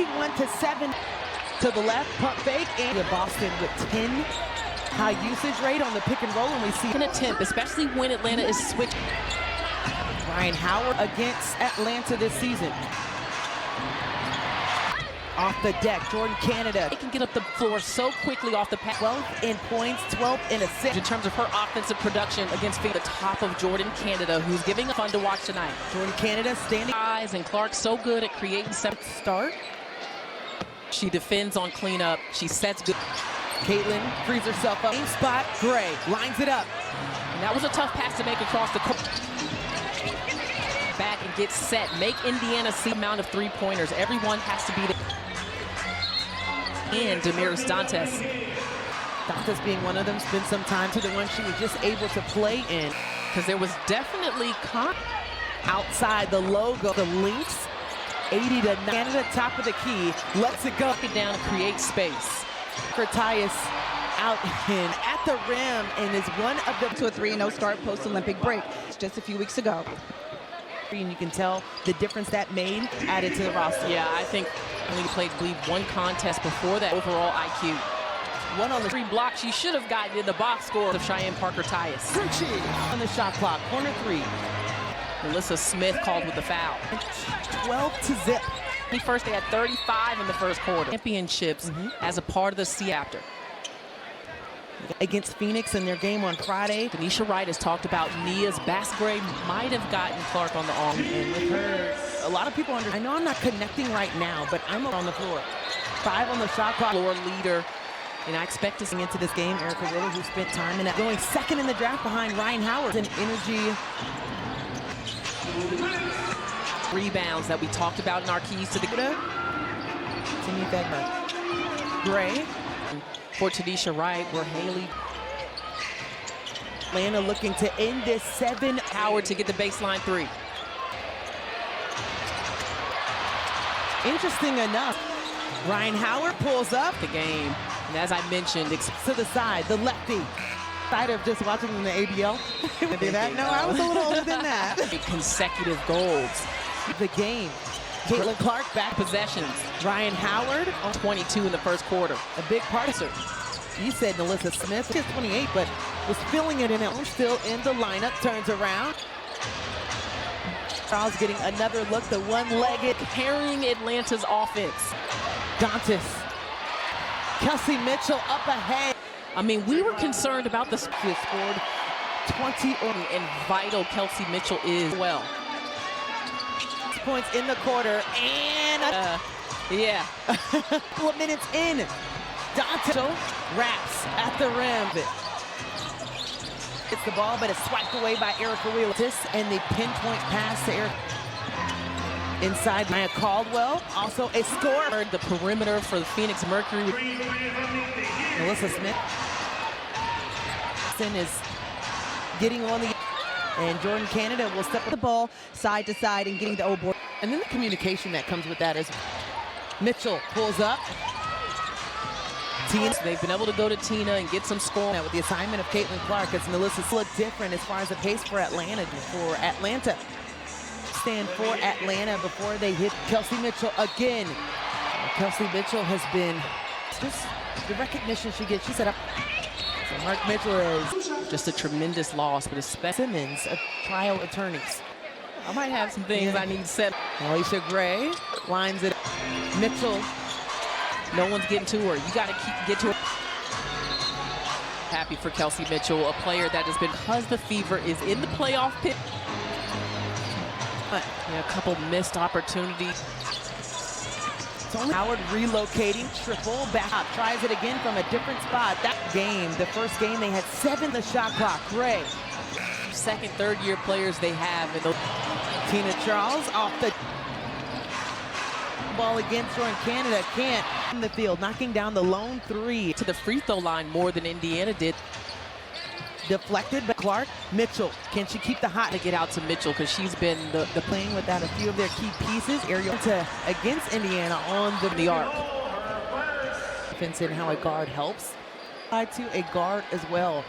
21-7 to the left, pump fake, and Boston with 10 high usage rate on the pick and roll, and we see an attempt, especially when Atlanta is switching. Ryan Howard against Atlanta this season. Off the deck, Jordan Canada. They can get up the floor so quickly off the pass. 12 in points, 12 in assists. In terms of her offensive production against the top of Jordan Canada, who's giving it fun to watch tonight. Jordan Canada standing. Eyes and Clark so good at creating start. She defends on cleanup. She sets good. Caitlin frees herself up. Same spot, Gray lines it up. And that was a tough pass to make across the court. Back and get set. Make Indiana see the amount of three-pointers. Everyone has to be there. And Damaris Dantes. Dantes being one of them, spent some time to the one she was just able to play in. Because there was definitely outside the logo, the Lynx, 80 to 9. Canada, top of the key, lets it go. Get down and create space. Curtius out in at the rim and is one of the to a 3-0 start post-Olympic break just a few weeks ago. And you can tell the difference that made added to the roster. Yeah, I think he played, believe, one contest before that. Overall IQ. One on the 3 blocks. She should have gotten in the box score of Cheyenne Parker-Tyus. On the shot clock, corner 3. Melissa Smith called with the foul. 12 to zip. First, they had 35 in the first quarter. Championships as a part of the chapter. Against Phoenix in their game on Friday. Tanisha Wright has talked about Nia's Basgray might have gotten Clark on the arm. And with her, a lot of people I know I'm not connecting right now, but I'm on the floor. 5 on the shot clock. Floor leader. And I expect to see into this game, Erica Willer, who spent time in that, going second in the draft behind Ryan Howard. An energy. Rebounds that we talked about in our keys to the Timmy Begmer. Gray. For Tanisha Wright, where Haley. Atlanta looking to end this 7. Howard to get the baseline 3. Interesting enough, Ryan Howard pulls up the game. And as I mentioned, to the side, the lefty. Side of just watching in the ABL. Do that? No, I was a little older than that. Consecutive goals. The game. Caitlin Clark back possessions. Ryan Howard on 22 in the first quarter. A big part of it. You said Melissa Smith is 28, but was filling it in. Still in the lineup, turns around. Charles getting another look, the one-legged. Carrying Atlanta's offense. Dantes. Kelsey Mitchell up ahead. I mean, we were concerned about the She has scored 20 and vital Kelsey Mitchell is well. Points in the quarter and yeah. A couple of minutes in. Dantes wraps at the rim. It's the ball, but it's swiped away by Erica Wheeler. And the pinpoint pass to Erica. Inside Maya Caldwell, also a score. The perimeter for the Phoenix Mercury. Melissa Smith is getting on the. And Jordan Canada will step up the ball side to side and getting the old board. And then the communication that comes with that is Mitchell pulls up. Tina. They've been able to go to Tina and get some score. With the assignment of Caitlin Clark, as Melissa's look different as far as the pace for Atlanta. Stand for Atlanta before they hit Kelsey Mitchell again. Kelsey Mitchell has been just the recognition she gets. She said, so Mark Mitchell is just a tremendous loss, but especially Simmons, a trial attorneys. I might have some things I need said. Alicia Gray lines it up. Mitchell. No one's getting to her. You got to get to her. Happy for Kelsey Mitchell, a player that has been, because the Fever is in the playoff pit. A couple missed opportunities. Howard relocating, triple, back up, tries it again from a different spot. That game, the first game, they had 7 the shot clock. Gray. Second, third year players they have. Tina Charles off the ball against Jordan Canada, can't in the field, knocking down the lone 3. To the free throw line more than Indiana did. Deflected, but Clark. Mitchell, can she keep the hot? To get out to Mitchell, because she's been the playing without a few of their key pieces. Ariel against Indiana on the arc. Defense and how a guard helps. To a guard as well.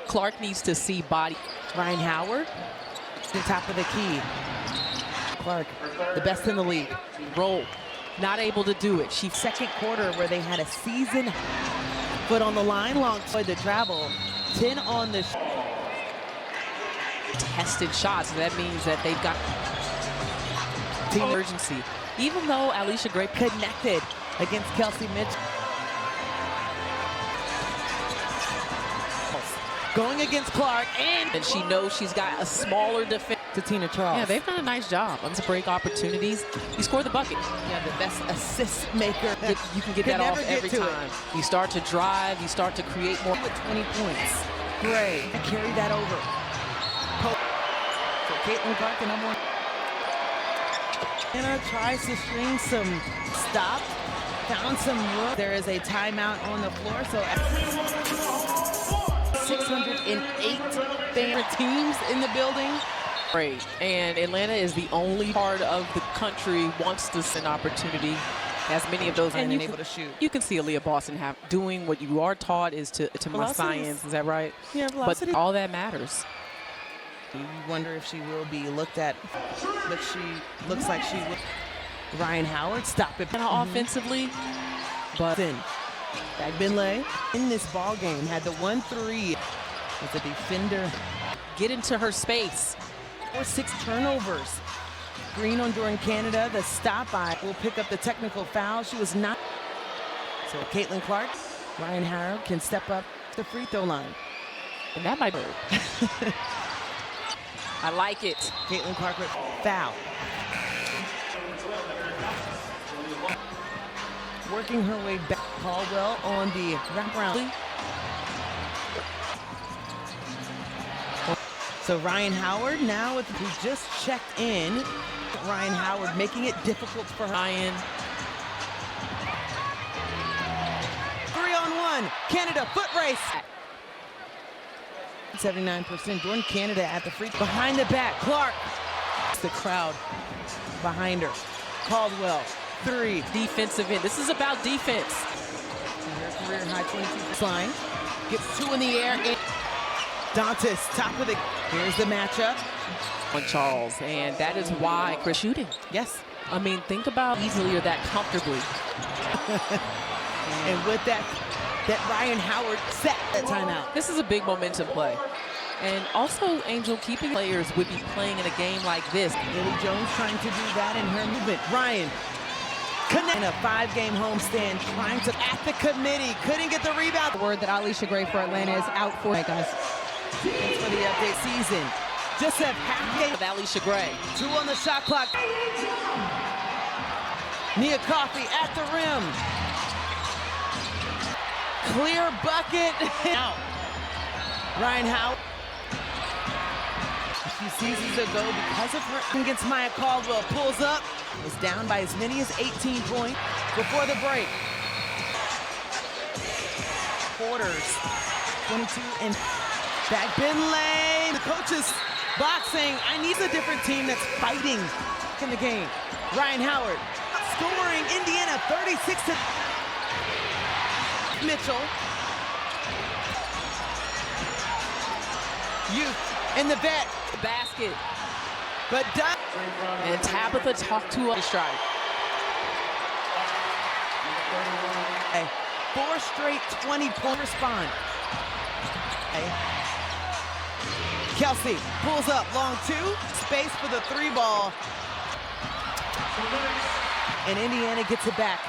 Clark needs to see body. Ryan Howard, the top of the key. Clark, the best in the league. Roll. Not able to do it. Second quarter where they had a season foot on the line, long to travel, 10 on the tested shots. So that means that they've got team urgency. Even though Alicia Gray connected against Kelsey Mitchell. Going against Clark, and she knows she's got a smaller defense. To Tina Charles. Yeah, they've done a nice job on some break opportunities. You score the bucket. Yeah, the best assist maker. You can get that off every time. You start to drive, you start to create more. With 20 points. Gray, carry that over. So Caitlin Clark, the number one. Anna tries to string some stop. Found some room. There is a timeout on the floor. So 608 favorite teams in the building. Great. And Atlanta is the only part of the country wants to send opportunity. As many of those and able to shoot. You can see Aaliyah Boston doing what you are taught is to my science. Is that right? Yeah, velocity. But all that matters. You wonder if she will be looked at, but she looks like she will. Ryan Howard, stop it. Offensively, but then Bagbinlay in this ball game had the 1-3 as a defender. Get into her space. 6 turnovers. Green on Jordan Canada. The stop by will pick up the technical foul. She was not. So Caitlin Clark, Ryan Howard can step up the free throw line. And that might be. I like it. Caitlin Clark with foul. Working her way back. Caldwell on the wraparound. So Ryan Howard now with who just checked in. Ryan Howard making it difficult for her. Ryan. 3-on-1. Canada foot race. 79%. Jordan Canada at the free. Behind the back. Clark. The crowd behind her. Caldwell. 3. Defensive end. This is about defense. Her career high 22 line. Gets 2 in the air. Dantas, top of the. Here's the matchup. On Charles, and that is why Chris shooting. Yes. I mean, think about easily or that comfortably. And with that Ryan Howard set that timeout. This is a big momentum play. And also, Angel, keeping players would be playing in a game like this. Lily Jones trying to do that in her movement. Ryan. In a 5-game homestand, trying to at the committee, couldn't get the rebound. Word that Alicia Gray for Atlanta is out for it, guys. Thanks for the update season. Just a half game with Alicia Gray. 2 on the shot clock. Nia Coffey at the rim. Clear bucket. Out. Ryan Howard. She seizes a go because of her against Maya Caldwell. Pulls up. Was down by as many as 18 points before the break. Quarters. 22 and Bagbinlay. The coaches boxing. I need a different team that's fighting in the game. Ryan Howard scoring. Indiana 36 to Mitchell. Youth in the vet. Basket. But done. And Tabitha talked to a strike. 4 straight 20-point respond. Kelsey pulls up, long 2, space for the 3 ball. And Indiana gets it back.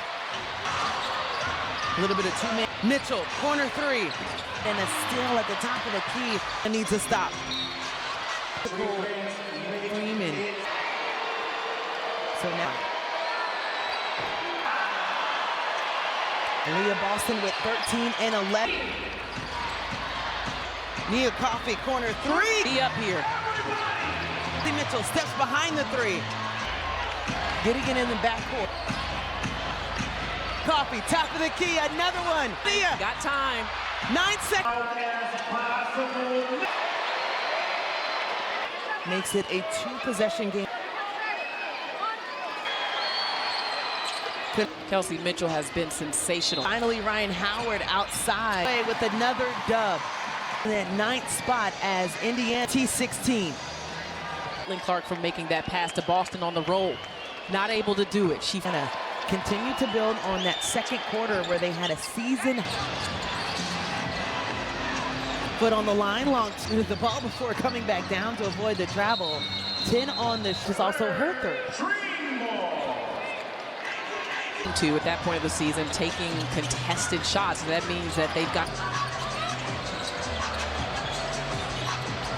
A little bit of 2-man. Mitchell, corner 3. And a steal at the top of the key. And needs to stop. Freeman. So now. Aaliyah Boston with 13 and 11. Nia Coffey, corner 3. Be up here. Mitchell steps behind the 3. Getting it in the backcourt. Coffey, top of the key, another one. Nia. Got time. 9 seconds. Makes it a 2-possession game. Kelsey Mitchell has been sensational. Finally, Ryan Howard outside with another dub. In that 9th spot as Indiana T16. Caitlin Clark from making that pass to Boston on the roll. Not able to do it. She continue to build on that second quarter where they had a season. Foot on the line, long with the ball before coming back down to avoid the travel. 10 on this is also her third. At that point of the season, taking contested shots. That means that they've got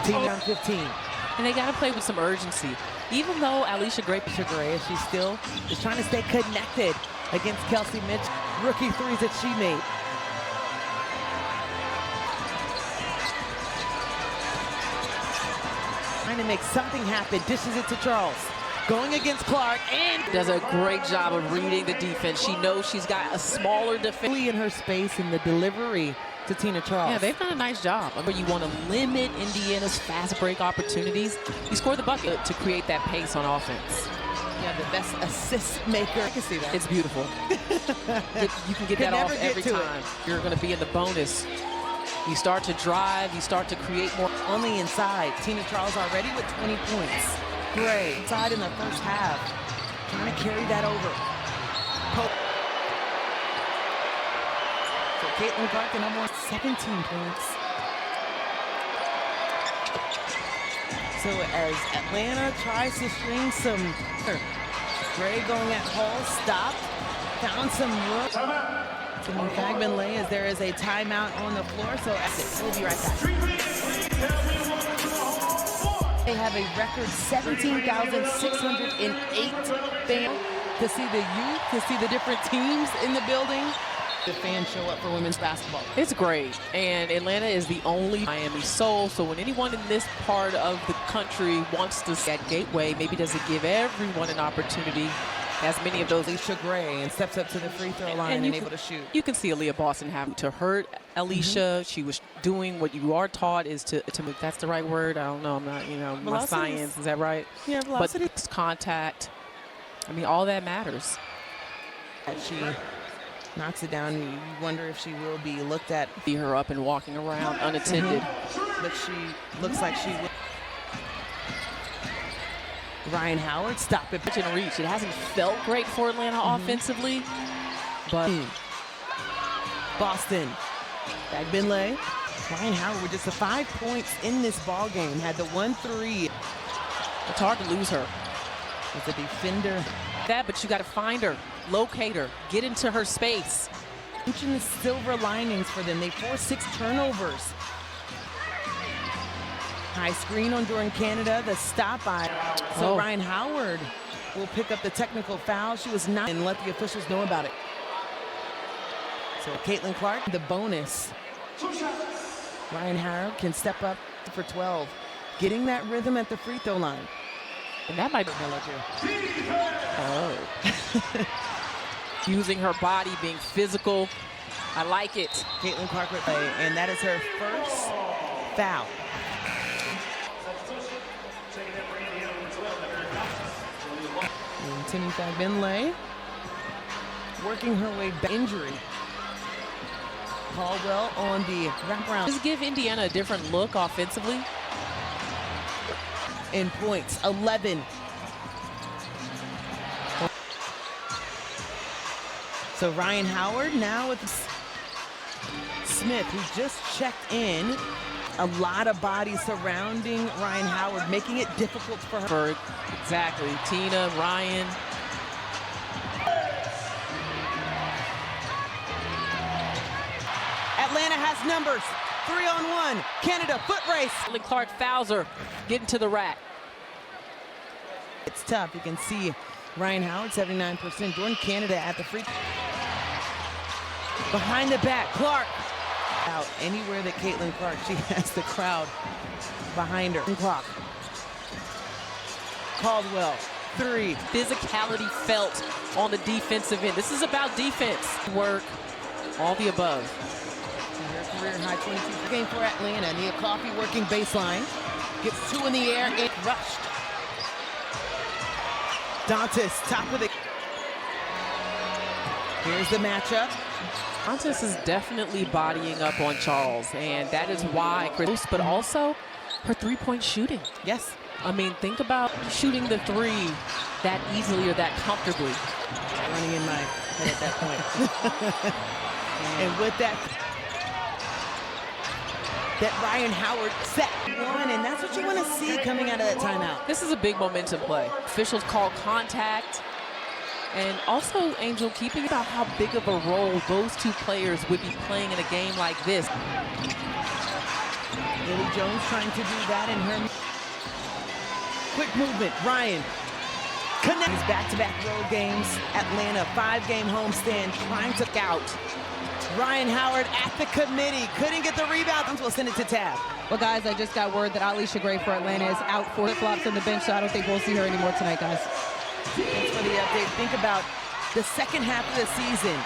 team down 15. And they got to play with some urgency. Even though Alicia Gray, she still is trying to stay connected against Kelsey Mitch. Rookie threes that she made. Trying to make something happen, dishes it to Charles. Going against Clark and does a great job of reading the defense. She knows she's got a smaller defense. In her space in the delivery to Tina Charles. Yeah, they've done a nice job. You want to limit Indiana's fast break opportunities. You score the bucket to create that pace on offense. Yeah, the best assist maker. I can see that. It's beautiful. You can get that off every time. You're going to be in the bonus. You start to drive, you start to create more. Only inside. Tina Charles already with 20 points. Gray inside in the first half. Trying to carry that over. So Caitlin Clark and almost 17 points. So as Atlanta tries to string some, Gray going at Hall, stopped, found some room. In fact, Lay, as there is a timeout on the floor, so we'll be right back. They have a record 17,608 fans to see the youth, to see the different teams in the building. The fans show up for women's basketball. It's great, and Atlanta is the only Miami soul, so when anyone in this part of the country wants to see that gateway, maybe doesn't give everyone an opportunity, as many of those. Alicia Gray and steps up to the free throw line and able to shoot. You can see Aaliyah Boston having to hurt Alicia. She was doing what you are taught is to if that's the right word. I don't know. I'm not, my science. Is that right? Yeah, velocity. But it's contact. I mean, all that matters. She knocks it down. You wonder if she will be looked at. See her up and walking around unattended. But she looks like she will. Ryan Howard, stop it. And reach. It hasn't felt great for Atlanta offensively, but Boston. Back Binley. Ryan Howard with just the 5 points in this ball game. Had the 1-3. It's hard to lose her. As a defender. But you got to find her, locate her, get into her space. Mention the silver linings for them. They forced 6 turnovers. High screen on Jordan Canada, the stop by. So Ryan Howard will pick up the technical foul. She was not, and let the officials know about it. So Caitlin Clark, the bonus. Ryan Howard can step up for 12. Getting that rhythm at the free throw line. And that might be using her body, being physical. I like it. Caitlin Clark with play, and that is her first foul. Timmy Binley working her way back. Injury. Caldwell on the wraparound. Just give Indiana a different look offensively. In points, 11. So Ryan Howard now with Smith, who just checked in. A lot of bodies surrounding Ryan Howard, making it difficult for her. Exactly. Tina, Ryan. Atlanta has numbers. 3-on-1. Canada, foot race. Clark fouls her, getting to the rack. It's tough. You can see Ryan Howard, 79%. Jordan Canada at the free. Behind the back, Clark. Out anywhere that Caitlin Clark, she has the crowd behind her. Clock. Caldwell, 3. Physicality felt on the defensive end. This is about defense. Work, all the above. Her career high 22 game for Atlanta. Nia Coffey working baseline. Gets 2 in the air and rushed. Dantas, top of the. Here's the matchup. Dantas is definitely bodying up on Charles, and that is why Chris, but also her three-point shooting. Yes. I mean, think about shooting the 3 that easily or that comfortably. Running in my head at that point. And with that Ryan Howard set one, and that's what you want to see coming out of that timeout. This is a big momentum play. Officials call contact. And also, Angel, keeping about how big of a role those two players would be playing in a game like this. Lily Jones trying to do that in her quick movement. Ryan connects back-to-back road games. Atlanta 5-game homestand trying to out. Ryan Howard at the committee, couldn't get the rebound. We'll send it to Tab. Well, guys, I just got word that Alicia Gray for Atlanta is out for flip-flops on the bench, so I don't think we'll see her anymore tonight, guys. Thanks for the update. Think about the second half of the season.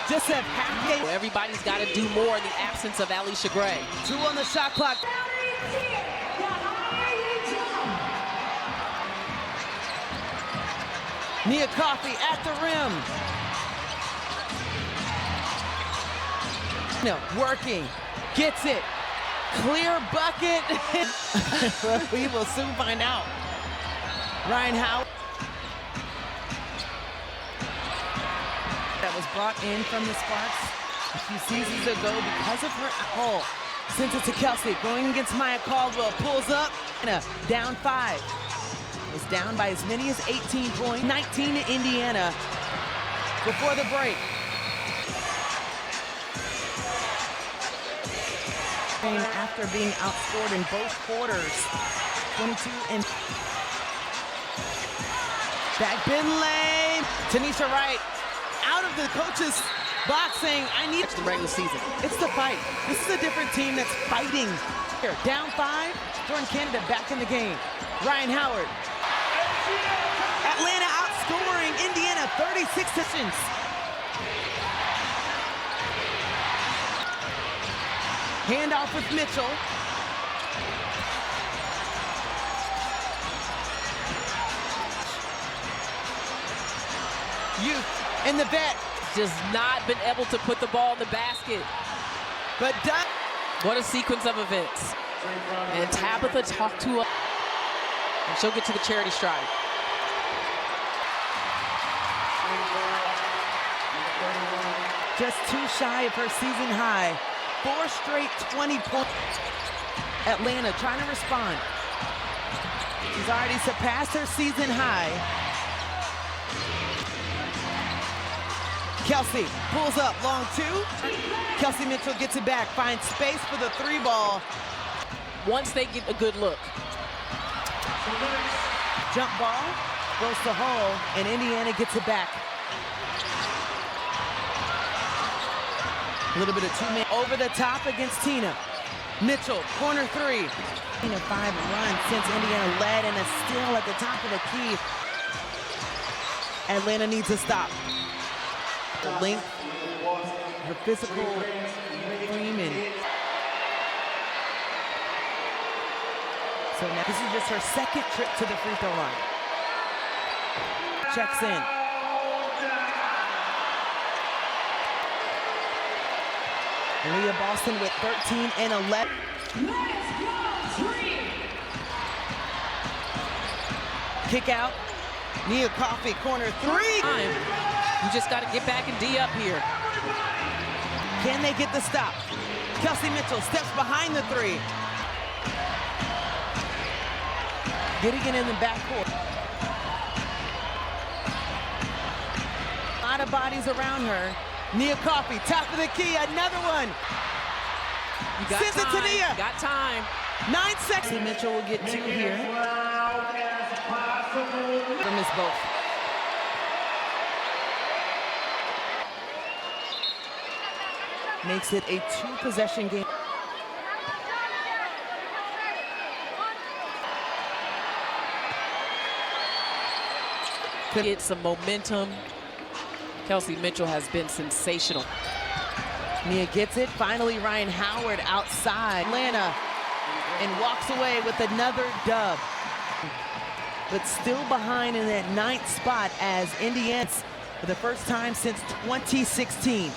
Just have half game. Everybody's got to do more in the absence of Alicia Gray. 2 on the shot clock. Nia Coffey at the rim. No, working, gets it, clear bucket. We will soon find out. Ryan Howard. That was brought in from the Sparks a few seasons ago because of her hole. Sends it to Kelsey, going against Maya Caldwell, pulls up, and down 5. Was down by as many as 18 points. 19 to Indiana before the break. After being outscored in both quarters, 22 and back bin lane. Tanisha Wright out of the coach's box saying, I need the regular season. It's the fight. This is a different team that's fighting. Here, down 5, Jordan Canada back in the game. Ryan Howard. Atlanta outscoring Indiana 36 sessions. Handoff with Mitchell. Youth in the vet. Just not been able to put the ball in the basket. But done. What a sequence of events. And Tabitha talked to her. And she'll get to the charity stripe. Just too shy of her season high. 4 straight 20 points. Atlanta trying to respond. She's already surpassed her season high. Kelsey pulls up, long 2. Kelsey Mitchell gets it back, finds space for the 3 ball. Once they get a good look. Jump ball, goes to Hull, and Indiana gets it back. A little bit of 2-man over the top against Tina. Mitchell, corner 3. Tina 5 runs since Indiana led and a steal at the top of the key. Atlanta needs to stop. The length, her physical frame, and so now this is just her second trip to the free throw line. Checks in. Leah Boston with 13 and 11. Kick out. Nia Coffey, corner 3. You just got to get back and D up here. Can they get the stop? Kelsey Mitchell steps behind the 3. Getting it in the backcourt. A lot of bodies around her. Nia Coffey, top of the key, another one. You got Sends time. it to Nia. You got time. 9 seconds. Mitchell will get 2 here. From miss both. Makes it a 2-possession game. Get some momentum. Kelsey Mitchell has been sensational. Nia gets it. Finally, Ryan Howard outside Atlanta and walks away with another dub. But still behind in that 9th spot as Indiana for the first time since 2016.